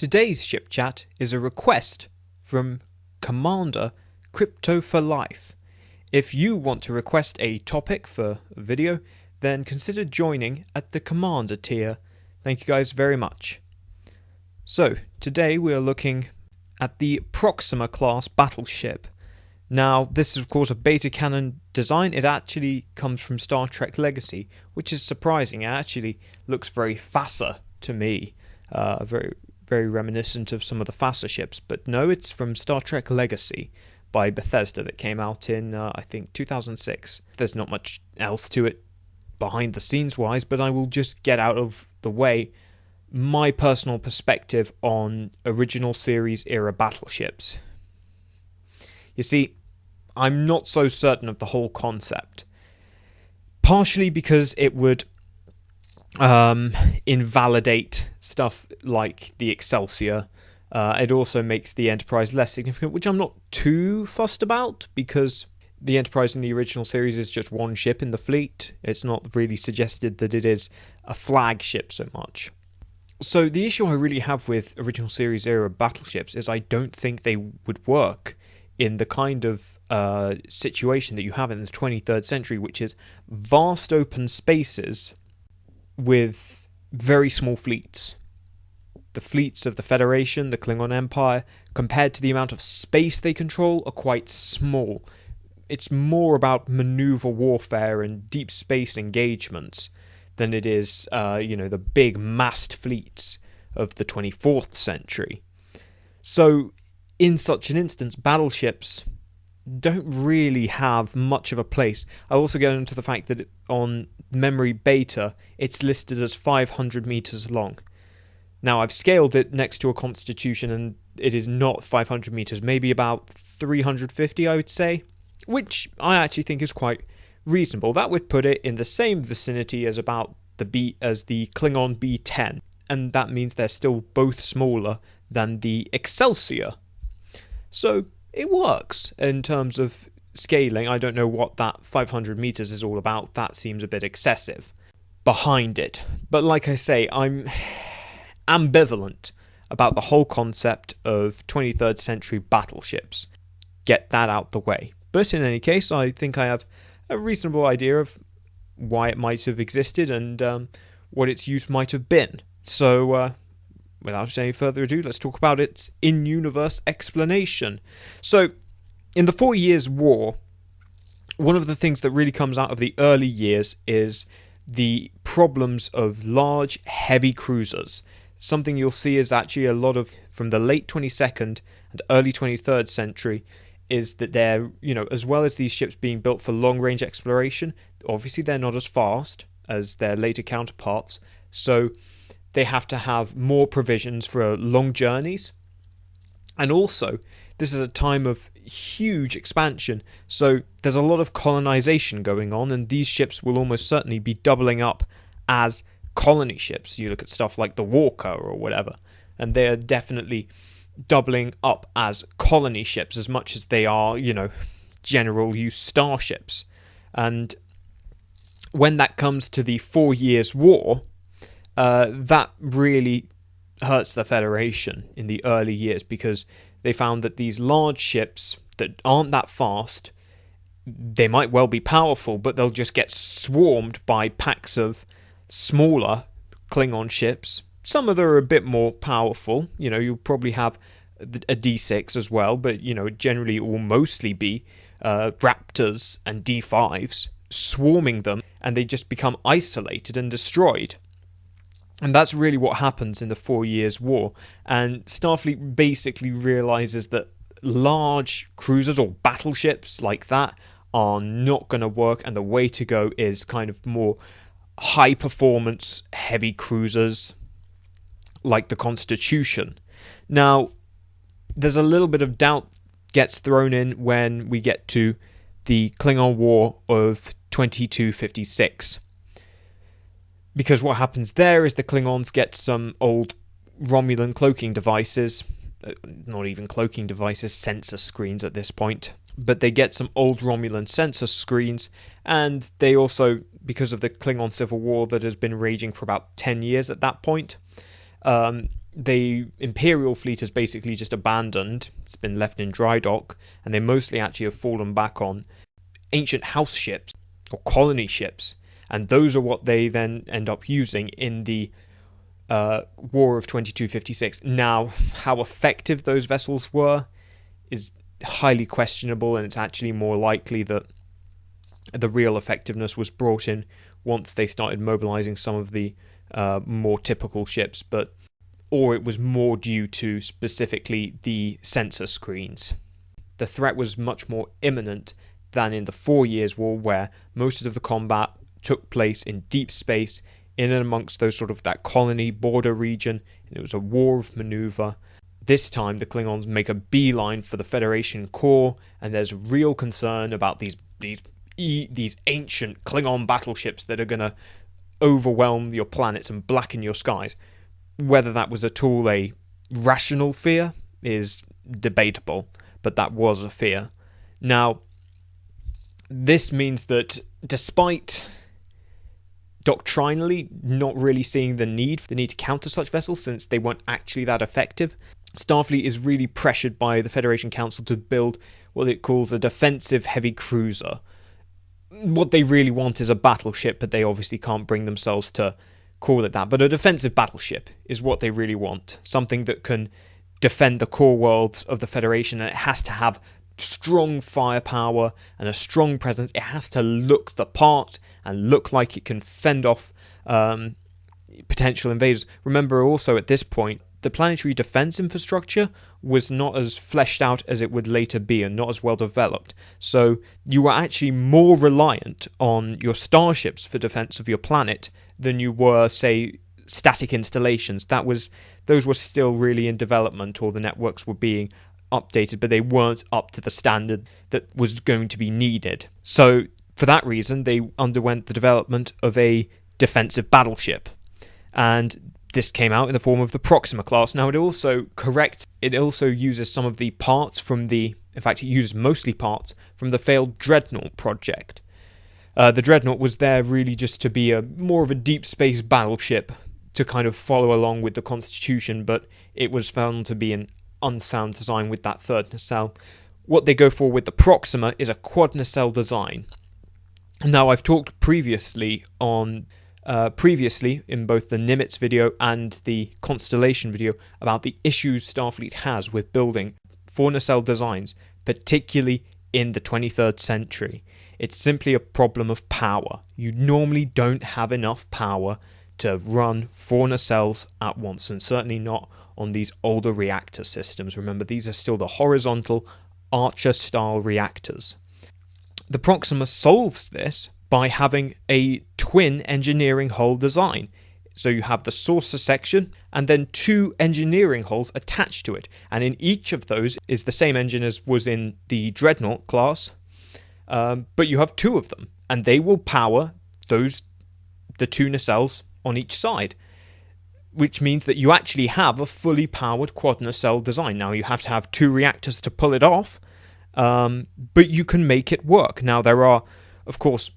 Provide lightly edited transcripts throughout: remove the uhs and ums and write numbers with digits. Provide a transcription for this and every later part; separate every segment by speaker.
Speaker 1: Today's Shipchat is a request from Commander Crypto for Life. If you want to request a topic for a video, then consider joining at the Commander tier. Thank you guys very much. So, today we are looking at the Proxima Class Battleship. Now, this is of course a beta canon design. It actually comes from Star Trek Legacy, which is surprising. It actually looks very FASA to me. Very reminiscent of some of the FASA ships, but no, it's from Star Trek Legacy by Bethesda that came out in, I think, 2006. There's not much else to it behind the scenes wise, but I will just get out of the way my personal perspective on original series era battleships. You see, I'm not so certain of the whole concept, partially because it would invalidate stuff like the Excelsior. It also makes the Enterprise less significant, which I'm not too fussed about, because the Enterprise in the original series is just one ship in the fleet. It's not really suggested that it is a flagship so much. So the issue I really have with original series era battleships is I don't think they would work in the kind of situation that you have in the 23rd century, which is vast open spaces with very small fleets. The fleets of the Federation, the Klingon Empire, compared to the amount of space they control, are quite small. It's more about maneuver warfare and deep space engagements than it is, the big massed fleets of the 24th century. So, in such an instance, battleships don't really have much of a place. I also get into the fact that on memory beta, it's listed as 500 meters long. Now, I've scaled it next to a Constitution, and it is not 500 meters, maybe about 350, I would say, which I actually think is quite reasonable. That would put it in the same vicinity as about the Klingon B-10, and that means they're still both smaller than the Excelsior. So it works in terms of scaling. I don't know what that 500 meters is all about. That seems a bit excessive behind it. But like I say, I'm ambivalent about the whole concept of 23rd century battleships. Get that out the way. But in any case, I think I have a reasonable idea of why it might have existed and what its use might have been. So, without any further ado, let's talk about its in-universe explanation. So, in the 4 Years' War, one of the things that really comes out of the early years is the problems of large, heavy cruisers. Something you'll see is actually a lot of, from the late 22nd and early 23rd century, is that they're, as well as these ships being built for long-range exploration, obviously they're not as fast as their later counterparts, so they have to have more provisions for long journeys. And also, this is a time of huge expansion, so there's a lot of colonization going on, and these ships will almost certainly be doubling up as colony ships. You look at stuff like the Walker or whatever, and they're definitely doubling up as colony ships as much as they are, general use starships. And when that comes to the 4 Years' War, that really hurts the Federation in the early years, because they found that these large ships that aren't that fast, they might well be powerful, but they'll just get swarmed by packs of smaller Klingon ships. Some of them are a bit more powerful. You'll probably have a D6 as well, but, generally it will mostly be Raptors and D5s swarming them, and they just become isolated and destroyed. And that's really what happens in the 4 Years' War. And Starfleet basically realizes that large cruisers or battleships like that are not going to work, and the way to go is kind of more high-performance, heavy cruisers like the Constitution. Now, there's a little bit of doubt gets thrown in when we get to the Klingon War of 2256. Because what happens there is the Klingons get some old Romulan cloaking devices, not even cloaking devices, sensor screens at this point, but they get some old Romulan sensor screens, and they also, because of the Klingon Civil War that has been raging for about 10 years at that point, the Imperial fleet has basically just abandoned. It's been left in dry dock, and they mostly actually have fallen back on ancient house ships or colony ships, and those are what they then end up using in the War of 2256. Now, how effective those vessels were is highly questionable, and it's actually more likely that the real effectiveness was brought in once they started mobilizing some of the more typical ships, or it was more due to specifically the sensor screens. The threat was much more imminent than in the 4 Years' War, where most of the combat took place in deep space, in and amongst those sort of that colony border region, and it was a war of maneuver. This time the Klingons make a beeline for the Federation core, and there's real concern about these ancient Klingon battleships that are going to overwhelm your planets and blacken your skies. Whether that was at all a rational fear is debatable, but that was a fear. Now, this means that despite doctrinally not really seeing the need to counter such vessels, since they weren't actually that effective, Starfleet is really pressured by the Federation Council to build what it calls a defensive heavy cruiser. What they really want is a battleship, but they obviously can't bring themselves to call it that. But a defensive battleship is what they really want. Something that can defend the core worlds of the Federation, and it has to have strong firepower and a strong presence. It has to look the part and look like it can fend off potential invaders. Remember also at this point, the planetary defense infrastructure was not as fleshed out as it would later be, and not as well developed. So you were actually more reliant on your starships for defense of your planet than you were, say, static installations. Those were still really in development, or the networks were being updated, but they weren't up to the standard that was going to be needed. So for that reason, they underwent the development of a defensive battleship, and this came out in the form of the Proxima class. Now, it also uses some of the parts from it uses mostly parts from the failed Dreadnought project. The Dreadnought was there really just to be more of a deep space battleship to kind of follow along with the Constitution, but it was found to be an unsound design with that third nacelle. What they go for with the Proxima is a quad nacelle design. Now, I've talked previously in both the Nimitz video and the Constellation video about the issues Starfleet has with building 4 nacelle designs, particularly in the 23rd century. It's simply a problem of power. You normally don't have enough power to run 4 nacelles at once, and certainly not on these older reactor systems. Remember, these are still the horizontal Archer-style reactors. The Proxima solves this by having a twin engineering hull design. So you have the saucer section and then 2 engineering hulls attached to it, and in each of those is the same engine as was in the Dreadnought class, but you have 2 of them, and they will power the 2 nacelles on each side, which means that you actually have a fully powered quad nacelle design. Now, you have to have 2 reactors to pull it off, but you can make it work. Now, there are, of course,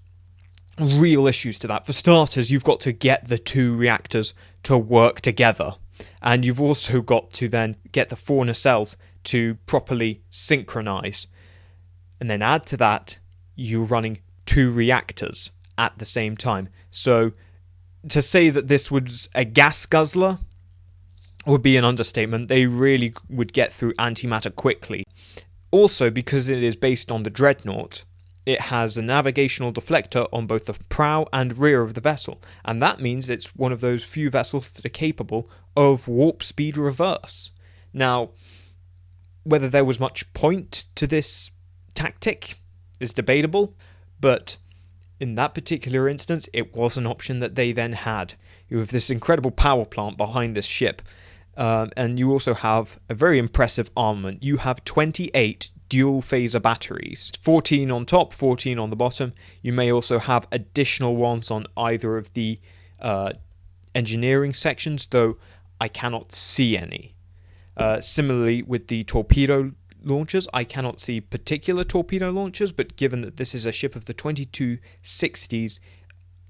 Speaker 1: real issues to that. For starters, you've got to get the 2 reactors to work together, and you've also got to then get the 4 nacelles to properly synchronize, and then add to that, you're running 2 reactors at the same time. So to say that this was a gas guzzler would be an understatement. They really would get through antimatter quickly. Also, because it is based on the Dreadnought, it has a navigational deflector on both the prow and rear of the vessel, and that means it's one of those few vessels that are capable of warp speed reverse. Now, whether there was much point to this tactic is debatable, but in that particular instance, it was an option that they then had. You have this incredible power plant behind this ship, and you also have a very impressive armament. You have 28 dual phaser batteries, 14 on top, 14 on the bottom. You may also have additional ones on either of the engineering sections, though I cannot see any. Similarly with the torpedo launchers, I cannot see particular torpedo launchers, but given that this is a ship of the 2260s,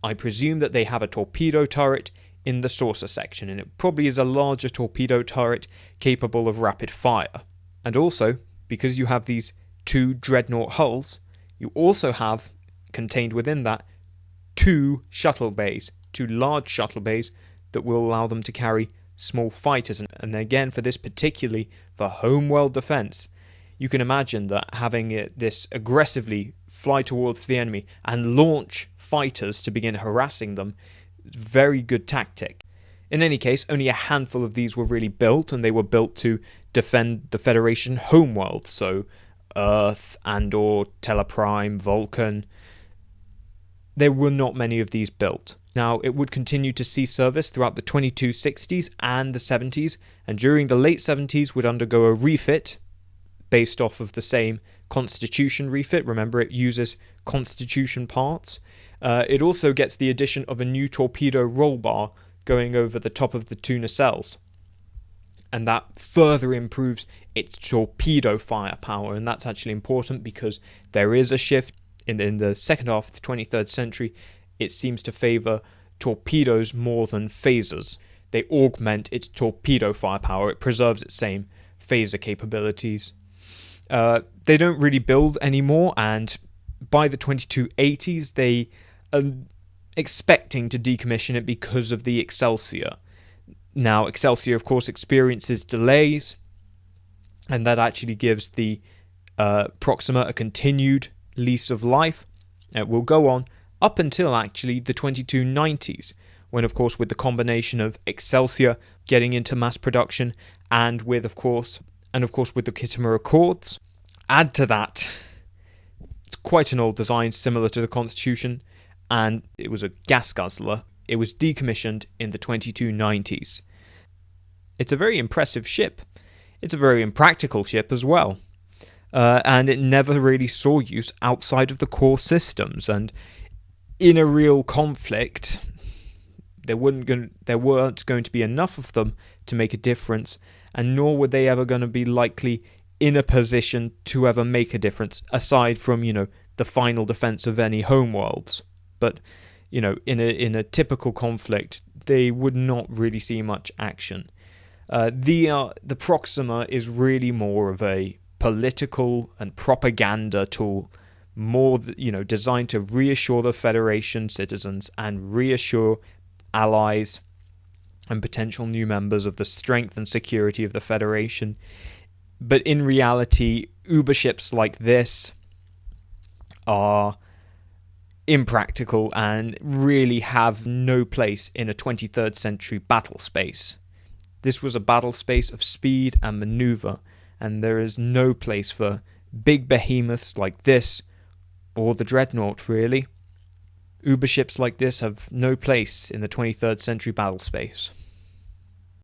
Speaker 1: I presume that they have a torpedo turret in the saucer section, and it probably is a larger torpedo turret capable of rapid fire. And also, because you have these 2 dreadnought hulls, you also have, contained within that, 2 shuttle bays, 2 large shuttle bays that will allow them to carry small fighters. And again, for this particularly, for homeworld defense, you can imagine that having this aggressively fly towards the enemy and launch fighters to begin harassing them, very good tactic. In any case, only a handful of these were really built, and they were built to defend the Federation homeworld, so Earth, Andor, Teleprime, Vulcan. There were not many of these built. Now, it would continue to see service throughout the 2260s and the 70s, and during the late 70s would undergo a refit based off of the same Constitution refit. Remember, it uses Constitution parts. It also gets the addition of a new torpedo roll bar going over the top of the 2 nacelles, and that further improves its torpedo firepower. And that's actually important because there is a shift in the second half of the 23rd century. It seems to favour torpedoes more than phasers. They augment its torpedo firepower. It preserves its same phaser capabilities. They don't really build anymore, and by the 2280s they are expecting to decommission it because of the Excelsior. Now, Excelsior, of course, experiences delays, and that actually gives the Proxima a continued lease of life. It will go on up until actually the 2290s, when, of course, with the combination of Excelsior getting into mass production and with, of course, with the Khitomer Accords, add to that, it's quite an old design similar to the Constitution, and it was a gas guzzler. It was decommissioned in the 2290s. It's a very impressive ship. It's a very impractical ship as well. And it never really saw use outside of the core systems. And in a real conflict, there weren't going to be enough of them to make a difference, and nor were they ever going to be likely in a position to ever make a difference, aside from, the final defense of any homeworlds. But, in a typical conflict, they would not really see much action. The Proxima is really more of a political and propaganda tool, more designed to reassure the Federation citizens and reassure allies and potential new members of the strength and security of the Federation. But in reality, Uber ships like this are impractical and really have no place in a 23rd century battle space. This was a battle space of speed and maneuver, and there is no place for big behemoths like this or the Dreadnought, really. Uber ships like this have no place in the 23rd century battle space.